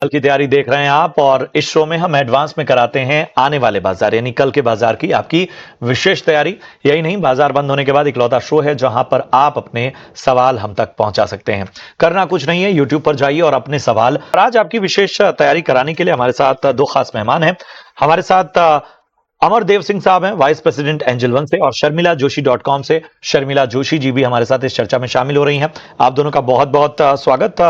कल की तैयारी देख रहे हैं आप और इस शो में हम एडवांस में कराते हैं आने वाले बाजार यानी कल के बाजार की आपकी विशेष तैयारी। यही नहीं, बाजार बंद होने के बाद इकलौता शो है जहां पर आप अपने सवाल हम तक पहुंचा सकते हैं। करना कुछ नहीं है, यूट्यूब पर जाइए और अपने सवाल। और आज आपकी विशेष तैयारी कराने के लिए हमारे साथ दो खास मेहमान हैं। हमारे साथ अमरदेव सिंह साहब हैं, वाइस प्रेसिडेंट एंजल वन से, और शर्मिला जोशी .com से शर्मिला जोशी जी भी हमारे साथ इस चर्चा में शामिल हो रही हैं। आप दोनों का बहुत बहुत स्वागत।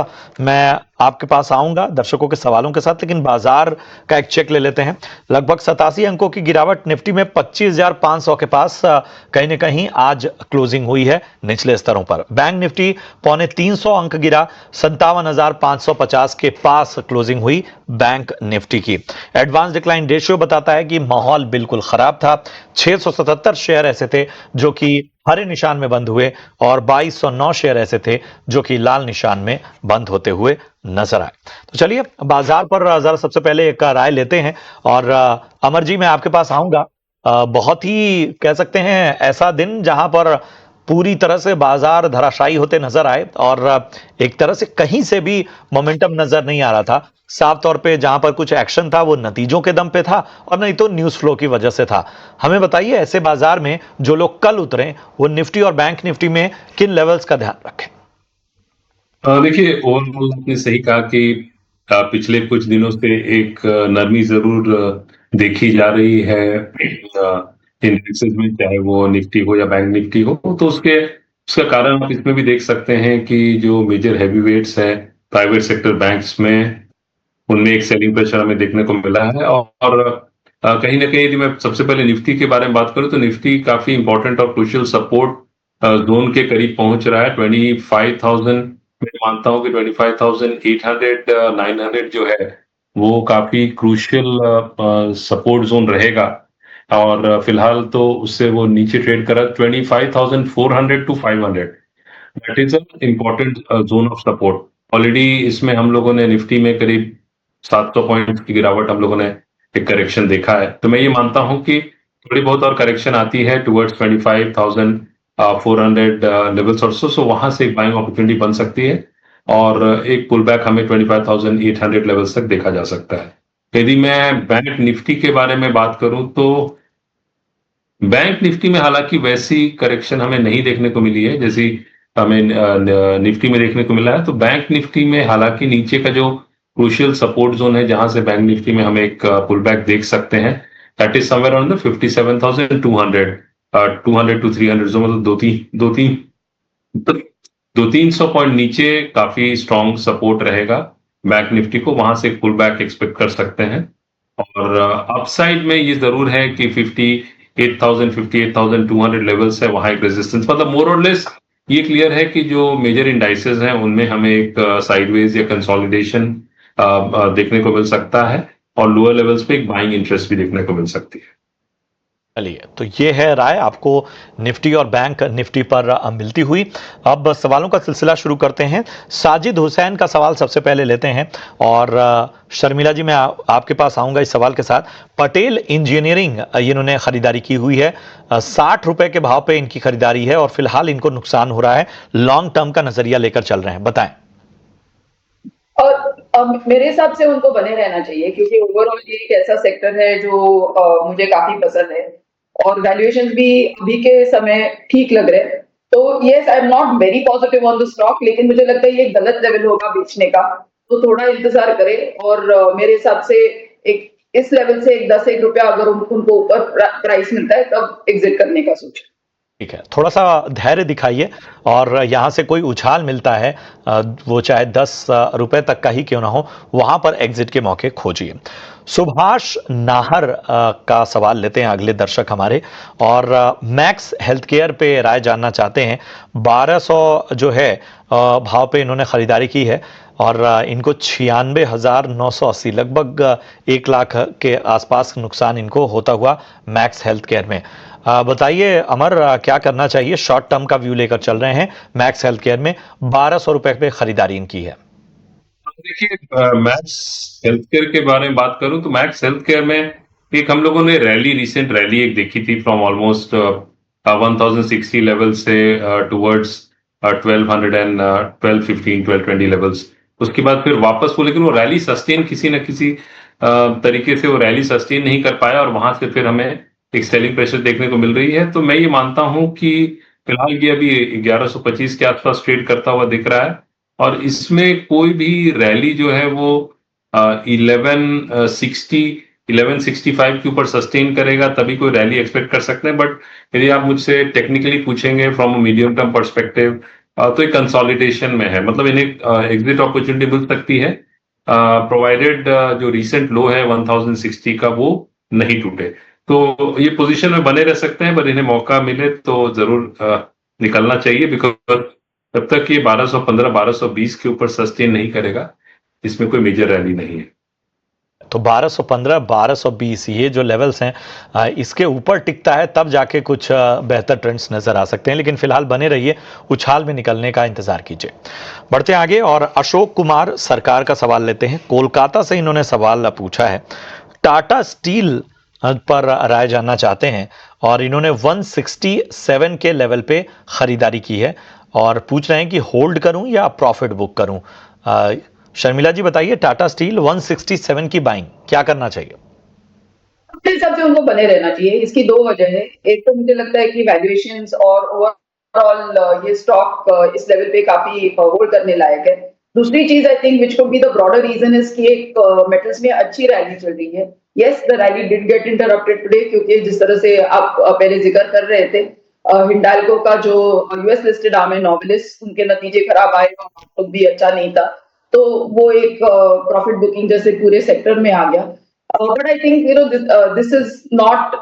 मैं आपके पास आऊंगा दर्शकों के सवालों के साथ, लेकिन बाजार का एक चेक ले लेते हैं। लगभग 87 अंकों की गिरावट निफ्टी में 25,500 के पास कहीं ना कहीं आज क्लोजिंग हुई है निचले स्तरों पर। बैंक निफ्टी 250 अंक गिरा, 57,550 के पास क्लोजिंग हुई बैंक निफ्टी की। एडवांस डिक्लाइन रेशियो बताता है कि माहौल बिल्कुल खराब था। 677 शेयर ऐसे थे जो कि हरे निशान में बंद हुए और 2209 शेयर ऐसे थे जो कि लाल निशान में बंद होते हुए नजर आए। तो चलिए बाजार पर जरा सबसे पहले एक राय लेते हैं। और अमर जी, मैं आपके पास आऊंगा। बहुत ही कह सकते हैं ऐसा दिन जहां पर पूरी तरह से बाजार धराशायी होते नजर आए और एक तरह से कहीं से भी मोमेंटम नजर नहीं आ रहा था। साफ तौर पे जहां पर कुछ एक्शन था वो नतीजों के दम पे था और नहीं तो न्यूज फ्लो की वजह से था। हमें बताइए, ऐसे बाजार में जो लोग कल उतरे वो निफ्टी और बैंक निफ्टी में किन लेवल्स का ध्यान रखें? देखिए, ओवरऑल आपने सही कहा कि पिछले कुछ दिनों से एक नरमी जरूर देखी जा रही है इंडेक्सेस में, चाहे वो निफ्टी हो या बैंक निफ्टी हो। तो उसका कारण आप इसमें भी देख सकते हैं कि जो मेजर हैवी वेट्स हैं प्राइवेट सेक्टर बैंक्स में, उनमें एक सेलिंग प्रेशर हमें देखने को मिला है। और कहीं ना कहीं यदि मैं सबसे पहले निफ्टी के बारे में बात करूं तो निफ्टी काफी इंपॉर्टेंट और क्रूशियल सपोर्ट जोन के करीब पहुंच रहा है। 25,000 मैं मानता हूं कि 25,800 900 जो है वो काफी क्रूशियल सपोर्ट जोन रहेगा। और फिलहाल तो उससे वो नीचे ट्रेड कर रहा है 25,400 to 500। That is a important zone of support. Already इसमें हम लोगों ने निफ्टी में करीब 700 पॉइंट्स की गिरावट हम लोगों ने एक करेक्शन देखा है। तो मैं ये मानता हूं कि थोड़ी बहुत और करेक्शन आती है टुवर्ड्स 25,400 लेवल्स और सो वहां से एक बाइंग अपॉर्चुनिटी बन सकती है और एक पुल बैक हमें 25,800 लेवल्स तक देखा जा सकता है। यदि मैं बैंक निफ्टी के बारे में बात करूं तो बैंक निफ्टी में हालांकि वैसी करेक्शन हमें नहीं देखने को मिली है जैसी हमें निफ्टी में देखने को मिला है। तो बैंक निफ्टी में हालांकि नीचे का जो क्रूशियल सपोर्ट जोन है जहां से बैंक निफ्टी में हम एक पुल बैक देख सकते हैं, that is somewhere on the 57,200 200 to 300, जो मतलब दो तीन सौ पॉइंट नीचे काफी स्ट्रॉन्ग सपोर्ट रहेगा। बैंक निफ्टी को वहां से पुल बैक एक्सपेक्ट कर सकते हैं। और अपसाइड में ये जरूर है कि 58,000 58,200 लेवल्स है, वहां एक रेजिस्टेंस, मतलब मोर और लेस ये क्लियर है कि जो मेजर इंडाइसेस हैं उनमें हमें एक साइडवेज या कंसोलिडेशन देखने को मिल सकता है और लोअर लेवल्स पे एक बाइंग इंटरेस्ट भी देखने को मिल सकती है। चलिए, तो ये है राय आपको निफ्टी और बैंक निफ्टी पर मिलती हुई। अब सवालों का सिलसिला शुरू करते हैं। साजिद हुसैन का सवाल सबसे पहले लेते हैं और शर्मिला जी, मैं आपके पास आऊंगा इस सवाल के साथ। पटेल इंजीनियरिंग इन्होंने खरीदारी की हुई है, 60 रुपए के भाव पे इनकी खरीदारी है और फिलहाल इनको नुकसान हो रहा है। लॉन्ग टर्म का नजरिया लेकर चल रहे हैं, बताएं। और मेरे हिसाब से उनको बने रहना चाहिए क्योंकि ओवरऑल ये एक ऐसा सेक्टर है जो मुझे काफी पसंद है और वैल्यूएशन भी अभी के समय ठीक लग रहे हैं। तो yes, I am not very positive on the stock, लेकिन मुझे लगता है ये एक गलत लेवल होगा बेचने का, तो थोड़ा इंतजार करें। और मेरे हिसाब से एक इस लेवल से एक 10-1 रुपया अगर उनको ऊपर प्राइस मिलता है तब एग्जिट करने का सोचें। ठीक है, थोड़ा सा धैर्य दिखाइए और यहां से कोई उछाल मिलता है, वो चाहे 10 रुपए तक का ही क्यों ना हो, वहां पर एग्जिट के मौके खोजिए। सुभाष नाहर का सवाल लेते हैं अगले दर्शक हमारे, और मैक्स हेल्थ केयर पे राय जानना चाहते हैं। 1200 जो है भाव पे इन्होंने खरीदारी की है और इनको 96,980, लगभग 1 लाख के आसपास नुकसान इनको होता हुआ मैक्स हेल्थ केयर में। बताइए अमर, क्या करना चाहिए? शॉर्ट टर्म का व्यू लेकर चल रहे हैं। मैक्स हेल्थ केयर में 1200 रुपए पे खरीदारी इनकी है। देखिए, मैक्स हेल्थ केयर के बारे में बात करूं तो मैक्स हेल्थ केयर में एक हम लोगों ने रिसेंट रैली एक देखी थी फ्रॉम ऑलमोस्ट 1060 लेवल से टुवर्ड्स 1200 एंड 1215 1220 लेवल्स। उसके बाद फिर वापस वो, लेकिन वो रैली सस्टेन किसी न किसी तरीके से वो रैली सस्टेन नहीं कर पाया और वहां से फिर हमें एक सेलिंग प्रेशर देखने को मिल रही है। तो मैं ये मानता हूं कि फिलहाल ये अभी 1125 के आसपास ट्रेड करता हुआ दिख रहा है और इसमें कोई भी रैली जो है वो 1160 1165 के ऊपर सस्टेन करेगा तभी कोई रैली एक्सपेक्ट कर सकते हैं। बट यदि आप मुझसे टेक्निकली पूछेंगे from a medium term perspective तो एक कंसोलिडेशन में है, मतलब इन्हें एग्जिट अपॉर्चुनिटी मिल सकती है प्रोवाइडेड जो रीसेंट लो है 1060 का वो नहीं टूटे। तो ये पोजीशन में बने रह सकते हैं, पर इन्हें मौका मिले तो जरूर निकलना चाहिए, बिकॉज जब तक ये 1215 1220 के ऊपर सस्टेन नहीं करेगा इसमें कोई मेजर रैली नहीं है। तो 1215 1220 ये जो लेवल्स हैं इसके ऊपर टिकता है तब जाके कुछ बेहतर ट्रेंड्स नजर आ सकते हैं, लेकिन फिलहाल बने रहिए, उछाल में निकलने का इंतजार कीजिए। बढ़ते आगे और अशोक कुमार सरकार का सवाल लेते हैं। कोलकाता से इन्होंने सवाल पूछा है, टाटा स्टील पर राय जानना चाहते हैं और इन्होंने 167 के लेवल पे खरीदारी की है और पूछ रहे हैं कि होल्ड करूं या प्रॉफिट बुक करूं। शर्मिला जी बताइए, टाटा स्टील 167 की बाइंग क्या करना चाहिए? अपने हिसाब से उनको बने रहना चाहिए। इसकी दो वजह है। एक तो मुझे लगता है कि वैल्यूएशंस और ओवरऑल ये स्टॉक इस लेवल पे काफी होल्ड करने लायक है। दूसरी चीज I think which could be the broader reason is कि एक मेटल्स में अच्छी रैली चल रही है। Yes, the rally did get interrupted today, क्योंकि जिस तरह से आप पहले जिक्र कर रहे थे, हिंडाल्को का जो यूएस लिस्टेड आर्म है नोवेलिस, उनके नतीजे खराब आए और आउटलुक भी अच्छा नहीं था, तो वो एक प्रॉफिट बुकिंग जैसे पूरे सेक्टर में आ गया। But I think this is not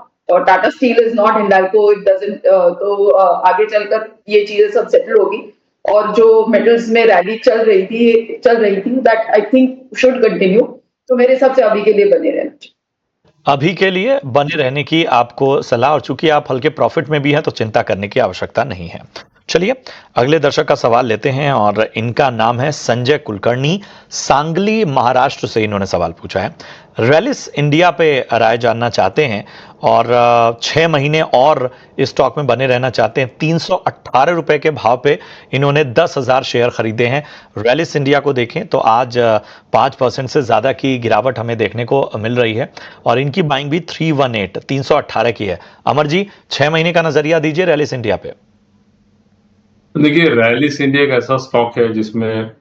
Tata Steel is not Hindalco. It doesn't. तो आगे चलकर ये चीजें सब सेटल होगी और जो मेटल्स में रैली चल रही थी that I think should continue. तो मेरे हिसाब से अभी के लिए बने रहना चाहिए। अभी के लिए बने रहने की आपको सलाह, और चूंकि आप हल्के प्रॉफिट में भी हैं तो चिंता करने की आवश्यकता नहीं है। चलिए अगले दर्शक का सवाल लेते हैं और इनका नाम है संजय कुलकर्णी, सांगली महाराष्ट्र से इन्होंने सवाल पूछा है। रैलिस इंडिया पे राय जानना चाहते हैं और 6 महीने और इस स्टॉक में बने रहना चाहते हैं। 318 रुपए के भाव पे इन्होंने 10,000 शेयर खरीदे हैं। रैलिस इंडिया को देखें तो आज 5% से ज्यादा की गिरावट हमें देखने को मिल रही है और इनकी बाइंग भी 318 की है। अमर जी, 6 महीने का नजरिया दीजिए रैलिस इंडिया पे। देखिए, रैलिस इंडिया एक ऐसा स्टॉक है जिसमें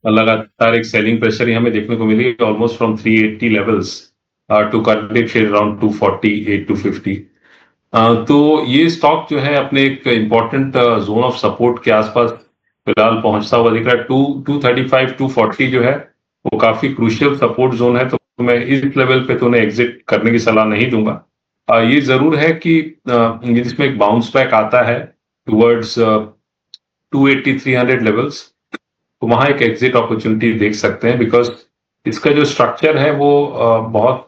लगातार एक सेलिंग प्रेशर ही हमें देखने को मिली, almost from 380 levels to current share around 248 250। तो ये स्टॉक जो है अपने एक इम्पोर्टेंट जोन ऑफ सपोर्ट के आसपास फिलहाल पहुंचता हुआ दिख रहा है। 235 240 जो है वो काफी क्रूशियल सपोर्ट जोन है, तो मैं इस लेवल पे तो उन्हें एग्जिट करने की सलाह नहीं दूंगा। ये जरूर है कि इसमें एक बाउंस बैक आता है टुवर्ड्स 280 300 लेवल्स, तो वहां एक एग्जिट अपॉर्चुनिटी देख सकते हैं, बिकॉज इसका जो स्ट्रक्चर है वो बहुत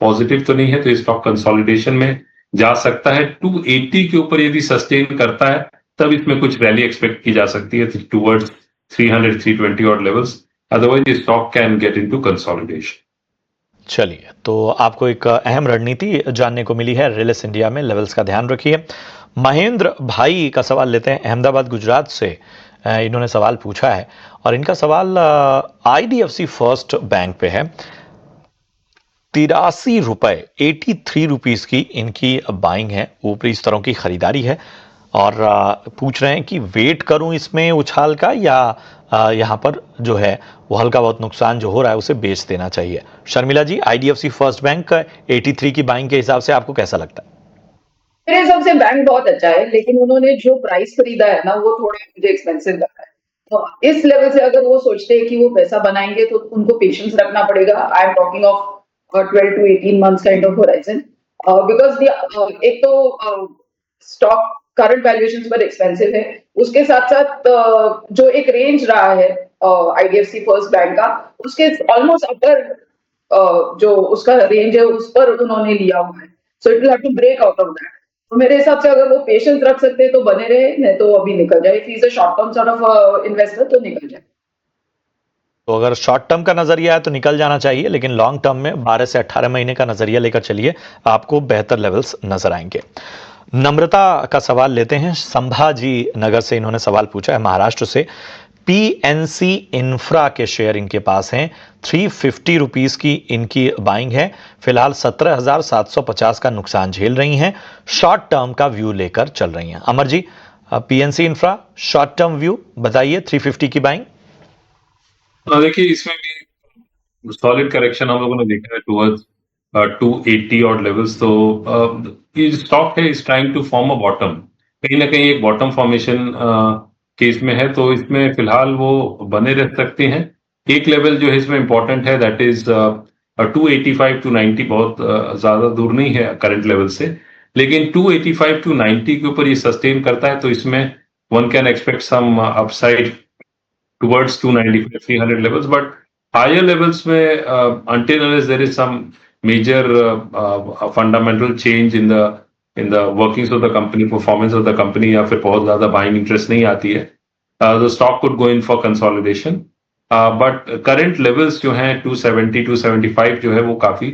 पॉजिटिव तो नहीं है, तो स्टॉक कंसोलिडेशन में जा सकता है। 280 के ऊपर यदि सस्टेन करता है तब इसमें कुछ रैली एक्सपेक्ट की जा सकती है टुवर्ड्स 300 320 और levels, otherwise stock can get into consolidation. चलिए, तो आपको एक अहम रणनीति जानने को मिली है रैलिस इंडिया में, लेवल्स का ध्यान रखिए। महेंद्र भाई का सवाल लेते हैं, अहमदाबाद गुजरात से इन्होंने सवाल पूछा है और इनका सवाल आईडीएफसी फर्स्ट बैंक पे है। 83 रुपए 83 रुपीज की इनकी बाइंग है, ऊपरी स्तरों की खरीदारी है और पूछ रहे हैं कि वेट करूं इसमें उछाल का या यहां पर जो है वो हल्का बहुत नुकसान जो हो रहा है उसे बेच देना चाहिए। शर्मिला जी, आईडीएफसी फर्स्ट बैंक 83 की बाइंग के हिसाब से आपको कैसा लगता है? मेरे हिसाब से बैंक बहुत अच्छा है, लेकिन उन्होंने जो प्राइस खरीदा है ना वो थोड़ा मुझे एक्सपेंसिव लगा है। तो इस लेवल से अगर वो सोचते हैं कि वो पैसा बनाएंगे तो उनको पेशेंस रखना पड़ेगा। I am talking of 12 to 18 months kind of horizon, because एक तो स्टॉक करंट वैल्यूएशन पर एक्सपेंसिव है, उसके साथ साथ जो एक रेंज रहा है आईडीएफसी फर्स्ट बैंक का, उसके ऑलमोस्ट अपर जो उसका रेंज है उस पर उन्होंने लिया हुआ है। So it will have to break out of that. तो मेरे हिसाब से अगर वो पेशेंस रख सकते हैं तो बने रहे, नहीं तो अभी निकल जाए। If he is a short term sort of investor तो निकल जाए। तो अगर शॉर्ट टर्म का नजरिया है तो निकल जाना चाहिए, लेकिन लॉन्ग टर्म में 12 से 18 महीने का नजरिया लेकर चलिए, आपको बेहतर लेवल्स नजर आएंगे। नम्रता का सवाल लेते हैं, संभाजी नगर से इन्होंने सवाल पूछा है, महाराष्ट्र से। पीएनसी इंफ्रा के शेयर इनके पास हैं, 350 रुपीज की इनकी बाइंग है। फिलहाल 17,750 का नुकसान झेल रही हैं, शॉर्ट टर्म का व्यू लेकर चल रही हैं। Amar ji, PNC infra short term view बताइए, 350 की बाइंग। देखिए इसमें भी सॉलिड करेक्शन हम लोगों ने देखा है टुवर्ड्स 280 और लेवल्स। तो ये स्टॉक है is trying to form a bottom, कहीं ना कहीं एक बॉटम फॉर्मेशन केस में है, तो इसमें फिलहाल वो बने रह सकते हैं। एक लेवल जो है इसमें इंपॉर्टेंट है, दैट इज 285 टू 90, बहुत ज्यादा दूर नहीं है करंट लेवल से, लेकिन 285 टू 90 के ऊपर ये सस्टेन करता है तो इसमें one can expect some upside towards 295, 300 levels, but higher levels में until unless there is some major fundamental change in the workings of the company, performance of the company, या फिर बहुत ज्यादा buying interest नहीं आती है, the stock could go in for consolidation. But current levels जो हैं 270, 275 जो है वो काफी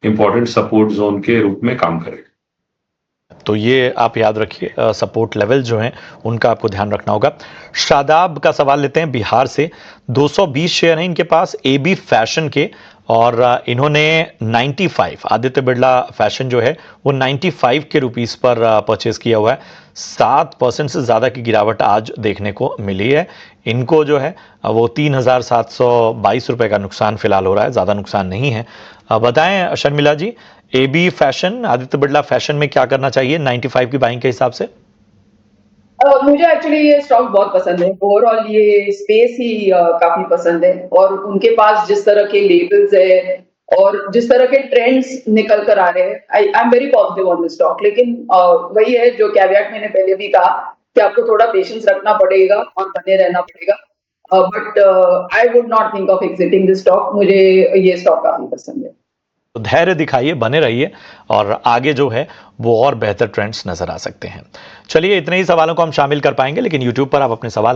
important support zone के रूप में काम करेगा। तो ये आप याद रखिए, सपोर्ट लेवल जो हैं उनका आपको ध्यान रखना होगा। शादाब का सवाल लेते हैं बिहार से। 220 शेयर हैं इनके पास एबी फैशन के, और इन्होंने 95, आदित्य बिरला फैशन जो है वो 95 के रुपीस पर परचेज किया हुआ है। 7% से ज़्यादा की गिरावट आज देखने को मिली है। इनको जो है वो 3,722 रुपये का नुकसान फिलहाल हो रहा है, ज़्यादा नुकसान नहीं है। बताएं Sharmila ji, AB fashion, Aditya Birla fashion में क्या करना चाहिए 95 की बाइंग के हिसाब से? मुझे एक्चुअली ये स्टॉक बहुत पसंद है। ओवरऑल ये स्पेस ही काफी पसंद है, और उनके पास जिस तरह के लेबल्स है और जिस तरह के ट्रेंड्स निकल कर आ रहे हैं, I am very positive on this stock. लेकिन वही है जो कैविएट मैंने पहले भी कहा कि आपको थोड़ा पेशेंस रखना पड़ेगा और बने रहना पड़ेगा। But I would not think of exiting this stock. मुझे ये स्टॉक काफी पसंद है। तो धैर्य दिखाइए, बने रहिए, और आगे जो है वो और बेहतर ट्रेंड्स नजर आ सकते हैं। चलिए, इतने ही सवालों को हम शामिल कर पाएंगे, लेकिन यूट्यूब पर आप अपने सवाल